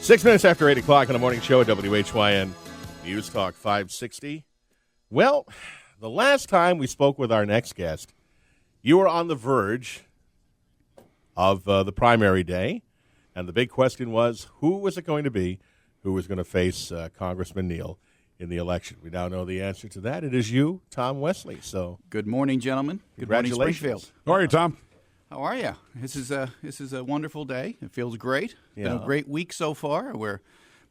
6 minutes after 8 o'clock on the morning show at WHYN News Talk 560. Well, the last time we spoke with our next guest, you were on the verge of the primary day, and the big question was, who was it going to be who was going to face Congressman Neal in the election? We now know the answer to that. It is you, Tom Wesley. So, good morning, gentlemen. Good morning, Springfield. How are you, Tom? How are you? This is a wonderful day. It feels great. It's been a great week so far. We're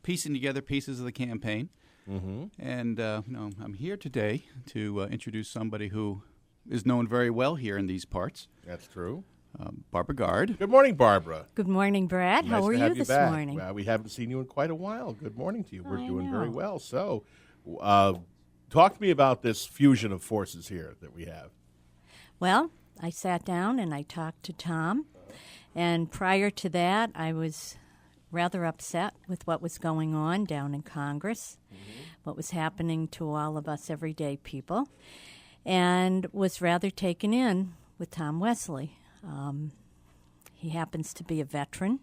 piecing together pieces of the campaign. Mm-hmm. And I'm here today to introduce somebody who is known very well here in these parts. That's true. Barbara Gard. Good morning, Barbara. Good morning, Brad. Nice How are you this back. morning? Well, we haven't seen you in quite a while. Good morning to you. We're doing know. very well. So, talk to me about this fusion of forces here that we have. Well, I sat down and I talked to Tom, and prior to that, I was rather upset with what was going on down in Congress, what was happening to all of us everyday people, and was rather taken in with Tom Wesley. He happens to be a veteran,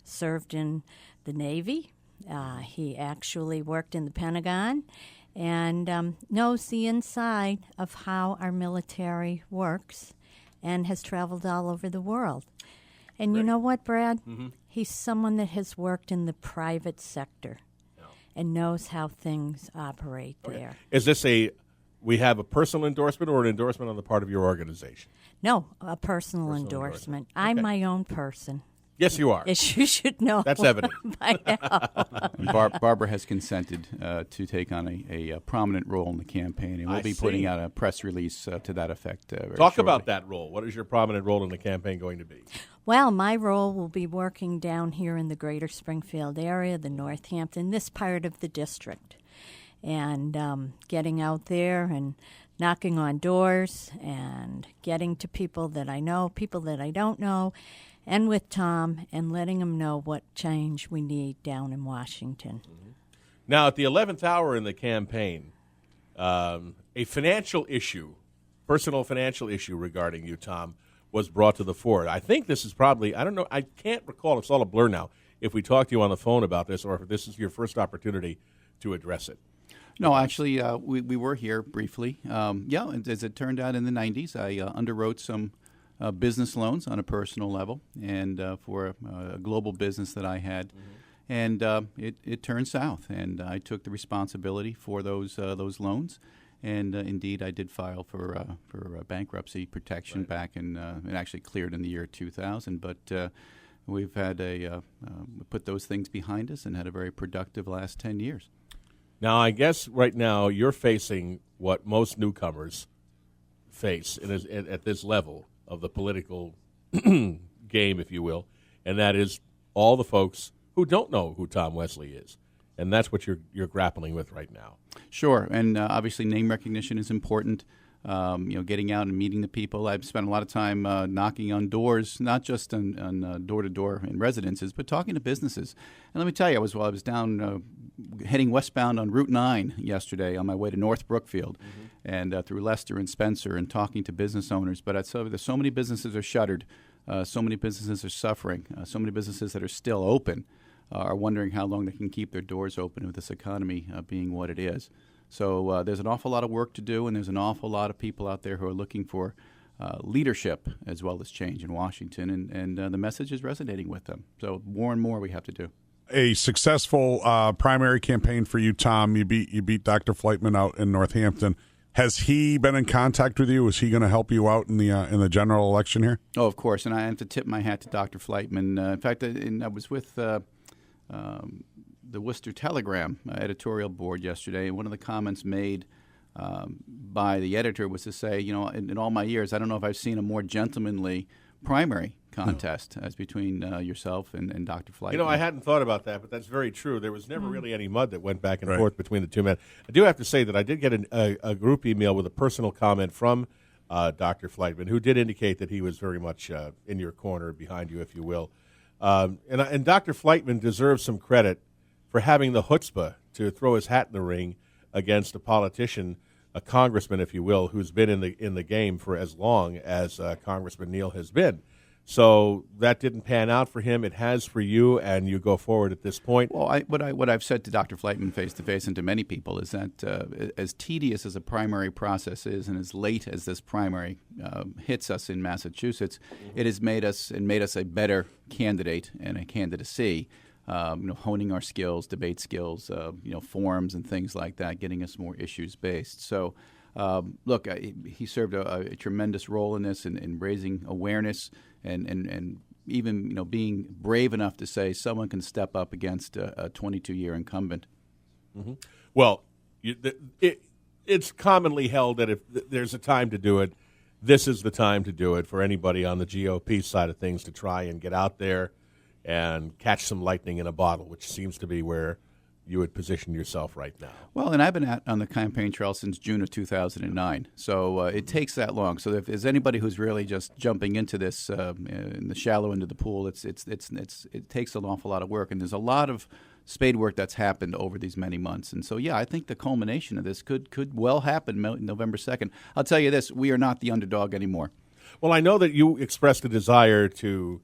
served in the Navy. He actually worked in the Pentagon and knows the inside of how our military works and has traveled all over the world. And you know what, Brad? Mm-hmm. He's someone that has worked in the private sector and knows how things operate there. Is this we have a personal endorsement or an endorsement on the part of your organization? No, a personal endorsement. Okay. I'm my own person. Yes, you are. As you should know. That's evident. By now. Barbara has consented to take on a prominent role in the campaign, and we'll be putting out a press release to that effect very Talk shortly. about that role. What is your prominent role in the campaign going to be? Well, my role will be working down here in the greater Springfield area, the Northampton, this part of the district, and getting out there and knocking on doors and getting to people that I know, people that I don't know, and with Tom, and letting him know what change we need down in Washington. Mm-hmm. Now, at the 11th hour in the campaign, a financial issue, personal financial issue regarding you, Tom, was brought to the fore. I think this is probably, I don't know, I can't recall, it's all a blur now, if we talked to you on the phone about this or if this is your first opportunity to address it. No, actually, we were here briefly. And as it turned out in the 90s, I underwrote some business loans on a personal level and for a global business that I had. Mm-hmm. And it turned south, and I took the responsibility for those loans. And indeed, I did file for bankruptcy protection back in, it actually cleared in the year 2000. But we've had put those things behind us and had a very productive last 10 years. Now, I guess right now you're facing what most newcomers face at this level of the political game, if you will, and that is all the folks who don't know who Tom Wesley is. And that's what you're grappling with right now. Sure, and obviously name recognition is important. Getting out and meeting the people. I've spent a lot of time knocking on doors, not just on door-to-door in residences, but talking to businesses. And let me tell you, I was down heading westbound on Route 9 yesterday on my way to North Brookfield, and through Leicester and Spencer, and talking to business owners. But there's so many businesses are shuttered, so many businesses are suffering, so many businesses that are still open are wondering how long they can keep their doors open with this economy being what it is. So there's an awful lot of work to do, and there's an awful lot of people out there who are looking for leadership as well as change in Washington, and the message is resonating with them. So more and more we have to do. A successful primary campaign for you, Tom. You beat Dr. Flightman out in Northampton. Has he been in contact with you? Is he going to help you out in the general election here? Oh, of course, and I have to tip my hat to Dr. Flightman. In fact, I was with the Worcester Telegram editorial board yesterday, and one of the comments made by the editor was to say, in all my years, I don't know if I've seen a more gentlemanly primary contest as between yourself and Dr. Flightman. I hadn't thought about that, but that's very true. There was never really any mud that went back and forth between the two men. I do have to say that I did get a group email with a personal comment from Dr. Flightman, who did indicate that he was very much in your corner, behind you, if you will. And Dr. Flightman deserves some credit for having the chutzpah to throw his hat in the ring against a politician, a congressman, if you will, who's been in the game for as long as Congressman Neal has been. So that didn't pan out for him. It has for you, and you go forward at this point. Well, what I've said to Dr. Fleitman face to face and to many people is that as tedious as a primary process is, and as late as this primary hits us in Massachusetts, it has made us a better candidate and a candidacy. Honing our skills, debate skills, forums and things like that, getting us more issues based. So, look, he served a tremendous role in this, in raising awareness. And even being brave enough to say someone can step up against a 22-year incumbent. Mm-hmm. Well, it's commonly held that if there's a time to do it, this is the time to do it for anybody on the GOP side of things to try and get out there and catch some lightning in a bottle, which seems to be where you would position yourself right now. Well, and I've been on the campaign trail since June of 2009, so it takes that long. So if there's anybody who's really just jumping into this in the shallow end of the pool, it takes an awful lot of work, and there's a lot of spade work that's happened over these many months. And so, yeah, I think the culmination of this could well happen November 2nd. I'll tell you this, we are not the underdog anymore. Well, I know that you expressed a desire to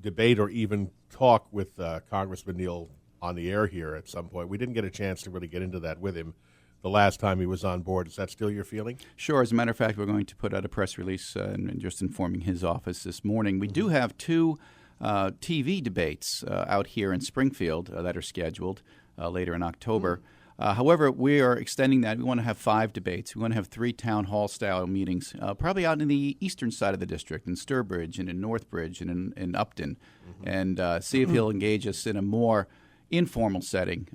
debate or even talk with Congressman Neal on the air here at some point. We didn't get a chance to really get into that with him the last time he was on board. Is that still your feeling? Sure. As a matter of fact, we're going to put out a press release and just informing his office this morning. We do have two TV debates out here in Springfield that are scheduled later in October. However, we are extending that. We want to have 5 debates. We want to have 3 town hall style meetings, probably out in the eastern side of the district, in Sturbridge and in Northbridge and in Upton, and see if he'll engage us in a more informal setting,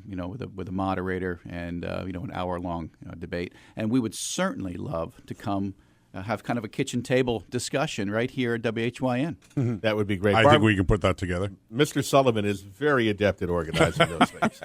with a moderator and an hour-long debate. And we would certainly love to come have kind of a kitchen table discussion right here at WHYN. That would be great. I think we can put that together. Mr. Sullivan is very adept at organizing those things.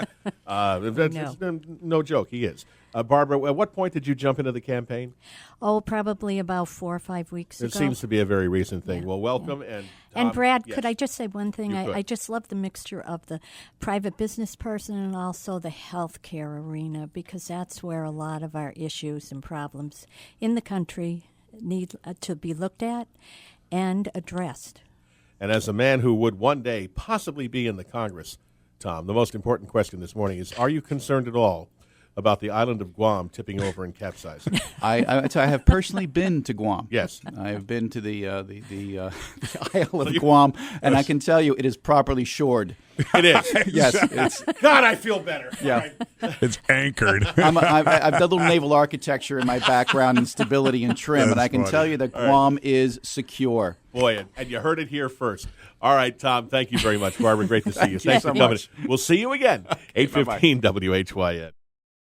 No joke, he is. Barbara, at what point did you jump into the campaign? Oh, probably about 4 or 5 weeks ago. It seems to be a very recent thing. Well, welcome. Yeah. And And Brad, yes. could I just say one thing? You could. I just love the mixture of the private business person and also the healthcare arena, because that's where a lot of our issues and problems in the country need to be looked at and addressed. And as a man who would one day possibly be in the Congress, Tom, the most important question this morning is, are you concerned at all about the island of Guam tipping over and capsizing? I have personally been to Guam. Yes. I have been to the Isle of Guam, and I can tell you it is properly shored. It is. Yes. It's, God, I feel better. yeah. All right. It's anchored. I've done a little naval architecture in my background and stability and trim, and I can funny. tell you that Guam is secure. Boy, and you heard it here first. All right, Tom, thank you very much. Barbara, great to see you. Thank you Thanks so for coming. much. We'll see you again, 8:15 WHYN.